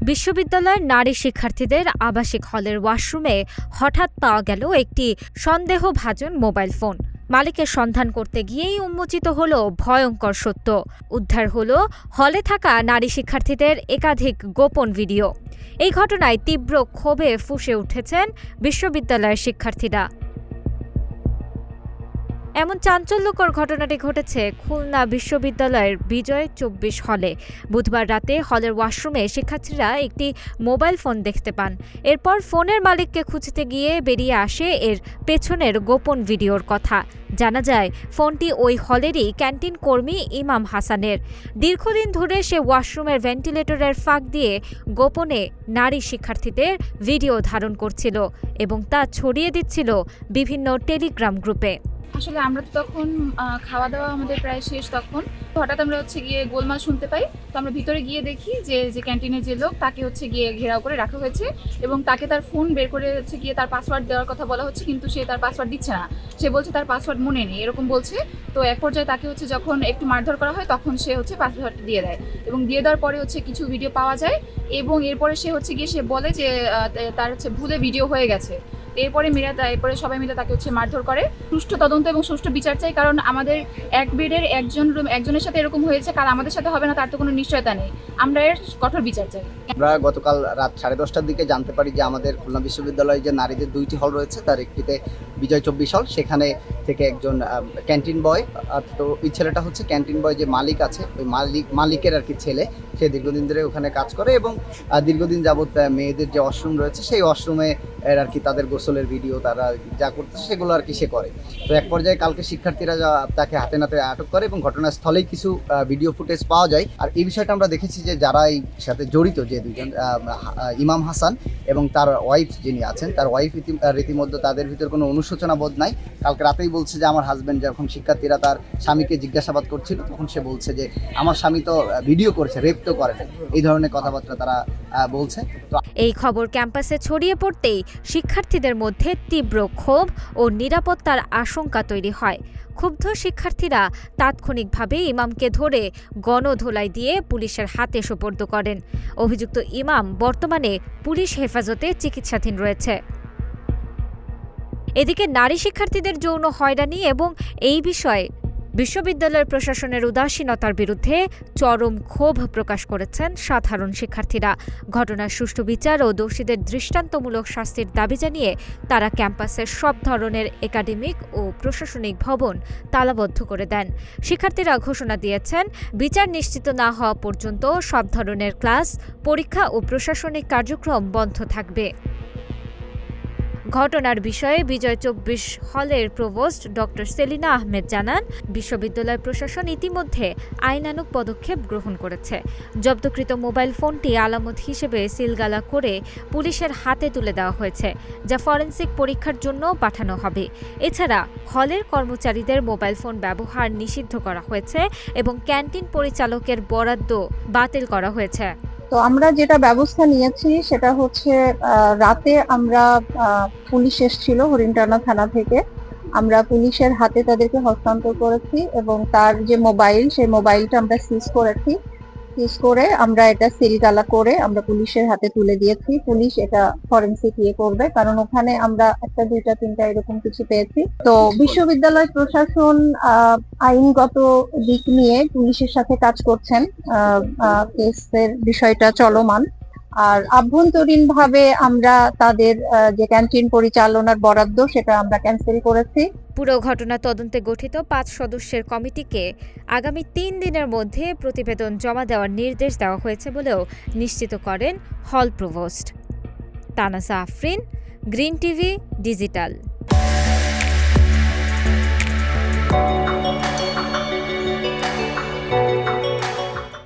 বিশ্ববিদ্যালয়ের নারী শিক্ষার্থীদের আবাসিক হলের ওয়াশরুমে হঠাৎ পাওয়া গেল একটি সন্দেহভাজন মোবাইল ফোন। মালিকের সন্ধান করতে গিয়েই উন্মোচিত হলো ভয়ঙ্কর সত্য। উদ্ধার হলো হলে থাকা নারী শিক্ষার্থীদের একাধিক গোপন ভিডিও। এই ঘটনায় তীব্র ক্ষোভে ফুঁসে উঠেছেন বিশ্ববিদ্যালয়ের শিক্ষার্থীরা। এমন চাঞ্চল্যকর ঘটনাটি ঘটেছে খুলনা বিশ্ববিদ্যালয়ের বিজয় ২৪ হলে। বুধবার রাতে হলের ওয়াশরুমে শিক্ষার্থীরা একটি মোবাইল ফোন দেখতে পান। এরপর ফোনের মালিককে খুঁজতে গিয়ে বেরিয়ে আসে এর পেছনের গোপন ভিডিওর কথা। জানা যায় ফোনটি ওই হলেরই ক্যান্টিন কর্মী ইমাম হাসানের। দীর্ঘদিন ধরে সে ওয়াশরুমের ভেন্টিলেটরের ফাঁক দিয়ে গোপনে নারী শিক্ষার্থীদের ভিডিও ধারণ করছিল এবং তা ছড়িয়ে দিচ্ছিল বিভিন্ন টেলিগ্রাম গ্রুপে। আসলে আমরা তো তখন খাওয়া দাওয়া আমাদের প্রায় শেষ, তখন হঠাৎ আমরা গিয়ে গোলমাল শুনতে পাই। তো আমরা ভিতরে গিয়ে দেখি যে ক্যান্টিনের যে লোক তাকে গিয়ে ঘেরাও করে রাখা হয়েছে এবং তাকে তার ফোন বের করে গিয়ে তার পাসওয়ার্ড দেওয়ার কথা বলা হচ্ছে, কিন্তু সে তার পাসওয়ার্ড দিচ্ছে না। সে বলছে তার পাসওয়ার্ড মনে নেই, এরকম বলছে। তো এক পর্যায়ে তাকে যখন একটু মারধর করা হয় তখন সে পাসওয়ার্ড দিয়ে দেয় এবং দিয়ে দেওয়ার পরে কিছু ভিডিও পাওয়া যায় এবং এরপরে সে বলে যে তার ভুলে ভিডিও হয়ে গেছে। এরপরে সবাই মিলে তাকে মারধর করে। সুষ্ঠু তদন্ত এবং সুষ্ঠু বিচার চাই, কারণ আমাদের এক বেডের একজনের সাথে এরকম হয়েছে, কারণ আমাদের সাথে হবে না তার তো কোনো নিশ্চয়তা নেই। আমরা এর কঠোর বিচার চাই। আমরা গতকাল রাত 10:30টার দিকে জানতে পারি যে আমাদের খুলনা বিশ্ববিদ্যালয়ে যে নারীদের 2টি হল রয়েছে তার একটিতে বিজয় 24 হল, সেখানে থেকে একজন ক্যান্টিন বয়, তো এই ছেলেটা ক্যান্টিন বয় যে মালিক আছে, ওই মালিকের আর কি ছেলে। সে দীর্ঘদিন ধরে ওখানে কাজ করে এবং দীর্ঘদিন যাবৎ মেয়েদের যে ওয়াশরুম রয়েছে সেই ওয়াশরুমে আর কি তাদের গোসলের ভিডিও তারা যা করতেছে সেগুলো আর কি সে করে। তো এক পর্যায়ে কালকে শিক্ষার্থীরা তাকে হাতে নাতে আটক করে এবং ঘটনাস্থলেই কিছু ভিডিও ফুটেজ পাওয়া যায়। আর এই বিষয়টা আমরা দেখেছি যে যারা এই সাথে জড়িত, যে দুজন ইমাম হাসান এবং তার ওয়াইফ যিনি আছেন, তার ওয়াইফ রীতিমধ্যে তাদের ভিতর কোনো অনুশোচনা বোধ নাই। কালকে রাতেই বলছে যে আমার হাজব্যান্ড, যখন শিক্ষার্থীরা তার স্বামীকে জিজ্ঞাসাবাদ করছিল তখন সে বলছে যে আমার স্বামী তো ভিডিও করেছে, রেপ তো করে না, এই ধরনের কথাবার্তা তারা বলছে। এই খবর ক্যাম্পাসে ছড়িয়ে পড়তেই শিক্ষার্থীদের মধ্যে তীব্র ক্ষোভ ও নিরাপত্তার আশঙ্কা তৈরি হয়। ক্ষুব্ধ শিক্ষার্থীরা তাৎক্ষণিকভাবে ইমামকে ধরে গণধোলাই দিয়ে পুলিশের হাতে সোপর্দ করেন। অভিযুক্ত ইমাম বর্তমানে পুলিশ হেফাজতে চিকিৎসাধীন রয়েছে। এদিকে নারী শিক্ষার্থীদের যৌন হয়রানি এবং এই বিষয়ে বিশ্ববিদ্যালয়ের প্রশাসনের উদাসীনতার বিরুদ্ধে চরম ক্ষোভ প্রকাশ করেছেন সাধারণ শিক্ষার্থীরা। ঘটনার সুষ্ঠু বিচার ও দোষীদের দৃষ্টান্তমূলক শাস্তির দাবি জানিয়ে তারা ক্যাম্পাসের সব ধরনের একাডেমিক ও প্রশাসনিক ভবন তালাবদ্ধ করে দেন। শিক্ষার্থীরা ঘোষণা দিয়েছেন, বিচার নিশ্চিত না হওয়া পর্যন্ত সব ধরনের ক্লাস, পরীক্ষা ও প্রশাসনিক কার্যক্রম বন্ধ থাকবে। ঘটনার বিষয়ে বিজয় ২৪ হলের প্রভোস্ট ডক্টর সেলিনা আহমেদ জানান, বিশ্ববিদ্যালয় প্রশাসন ইতিমধ্যে আইনানুগ পদক্ষেপ গ্রহণ করেছে। জব্দকৃত মোবাইল ফোনটি আলামত হিসেবে সিলগালা করে পুলিশের হাতে তুলে দেওয়া হয়েছে, যা ফরেনসিক পরীক্ষার জন্য পাঠানো হবে। এছাড়া হলের কর্মচারীদের মোবাইল ফোন ব্যবহার নিষিদ্ধ করা হয়েছে এবং ক্যান্টিন পরিচালকের বরাদ্দ বাতিল করা হয়েছে। তো আমরা যেটা ব্যবস্থা নিয়েছি সেটা রাতে আমরা পুলিশ এসেছিল হরিণটানা থানা থেকে, আমরা পুলিশের হাতে তাদেরকে হস্তান্তর করেছি এবং তার যে মোবাইল, সেই মোবাইলটা আমরা সিজ করে আমরা এটা সিলগালা করে আমরা পুলিশের হাতে তুলে দিয়েছি। পুলিশ এটা ফরেনসিক করবে, কারণ ওখানে আমরা 1, 2, 3 এরকম কিছু পেয়েছি। তো বিশ্ববিদ্যালয় প্রশাসন আইনগত দিক নিয়ে পুলিশের সাথে কাজ করছেন, কেসের বিষয়টা চলমান। আর আভ্যন্তরীণ ভাবে আমরা তাদের যে ক্যান্টিন পরিচালনার বরাদ্দ সেটা আমরা ক্যান্সেল করেছি। পুরো ঘটনা তদন্তে গঠিত 5 সদস্যের কমিটিকে আগামী 3 দিনের মধ্যে প্রতিবেদন জমা দেওয়ার নির্দেশ দেওয়া হয়েছে বলেও নিশ্চিত করেন হল provost. Tanasa Afrin, green TV digital.